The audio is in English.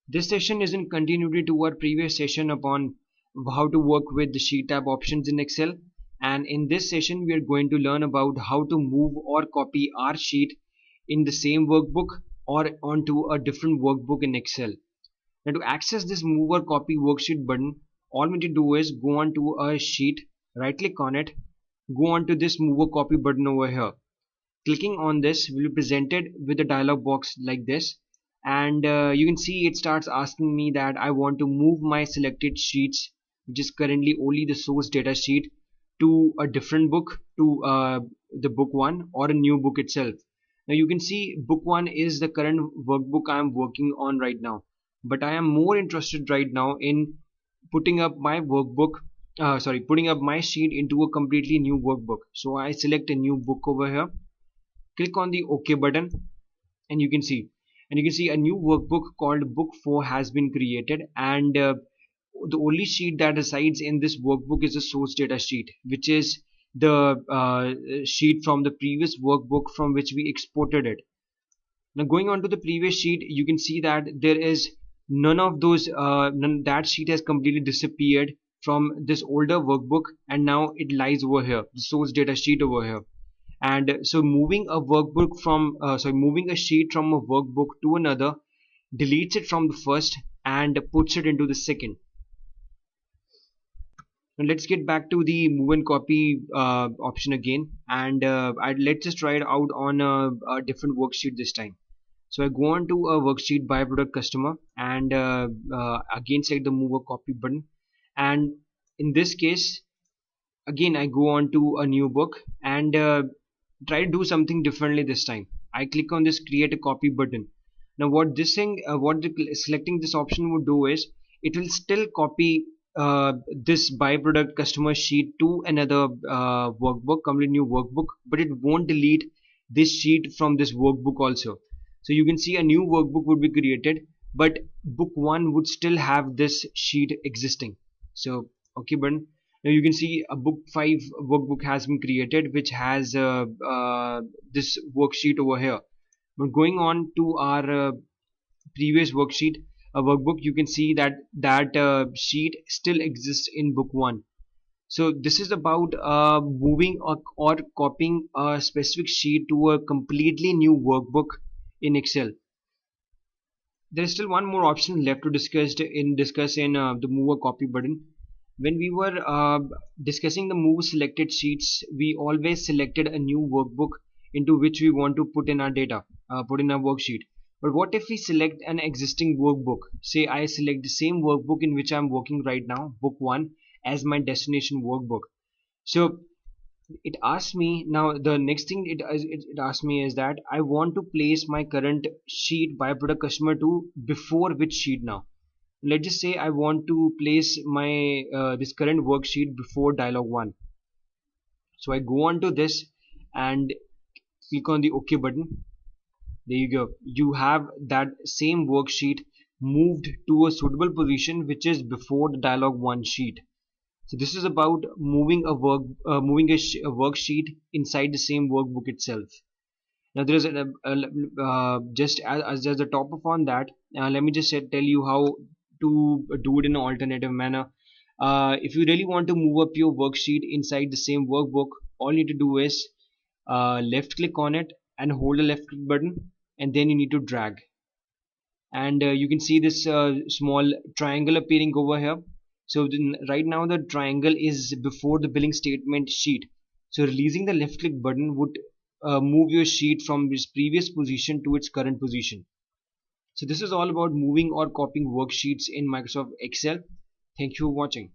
This session is in continuity to our previous session upon how to work with the sheet tab options in Excel, and in this session we are going to learn about how to move or copy our sheet in the same workbook or onto a different workbook in Excel. Now to access this move or copy worksheet button, all we need to do is go onto a sheet, right click on it, go onto this move or copy button over here. Clicking on this will be presented with a dialog box like this, and you can see it starts asking me that I want to move my selected sheets, which is currently only the source data sheet, to a different book, to the book 1 or a new book itself. Now you can see book 1 is the current workbook I am working on right now, but I am more interested right now in putting up my putting up my sheet into a completely new workbook. So I select a new book over here, click on the OK button, and you can see a new workbook called book 4 has been created, and the only sheet that resides in this workbook is a source data sheet, which is the sheet from the previous workbook from which we exported it. Now going on to the previous sheet, you can see that there is none of those that sheet has completely disappeared from this older workbook, and now it lies over here, the source data sheet over here. And so moving a workbook from moving a sheet from a workbook to another deletes it from the first and puts it into the second. Now let's get back to the move and copy option again, and let's just try it out on a different worksheet this time. So I go on to a worksheet by product customer, and again select the move or copy button, and in this case again I go on to a new book and try to do something differently this time. I click on this create a copy button. Now what this thing selecting this option would do is it will still copy this byproduct customer sheet to another workbook, complete new workbook, but it won't delete this sheet from this workbook also. So you can see a new workbook would be created, but book 1 would still have this sheet existing. So okay button. Now you can see a book 5 workbook has been created, which has this worksheet over here. But going on to our previous worksheet workbook, you can see that sheet still exists in book 1. So this is about moving or copying a specific sheet to a completely new workbook in Excel. There is still one more option left to discuss in the move or copy button. When we were discussing the move selected sheets, we always selected a new workbook into which we want to put in our data, put in our worksheet. But what if we select an existing workbook? Say I select the same workbook in which I'm working right now, book 1, as my destination workbook. So it asks me now, the next thing it asks me is that I want to place my current sheet by product customer to before which sheet now. Let's just say I want to place my this current worksheet before dialog 1. So I go on to this and click on the OK button. There you go, you have that same worksheet moved to a suitable position which is before the dialog 1 sheet. So this is about moving a worksheet inside the same workbook itself. Now there is just as a top up on that, let me just tell you how to do it in an alternative manner. If you really want to move up your worksheet inside the same workbook, all you need to do is left click on it and hold the left click button, and then you need to drag, and you can see this small triangle appearing over here. So right now the triangle is before the billing statement sheet. So releasing the left click button would move your sheet from its previous position to its current position. So this is all about moving or copying worksheets in Microsoft Excel. Thank you for watching.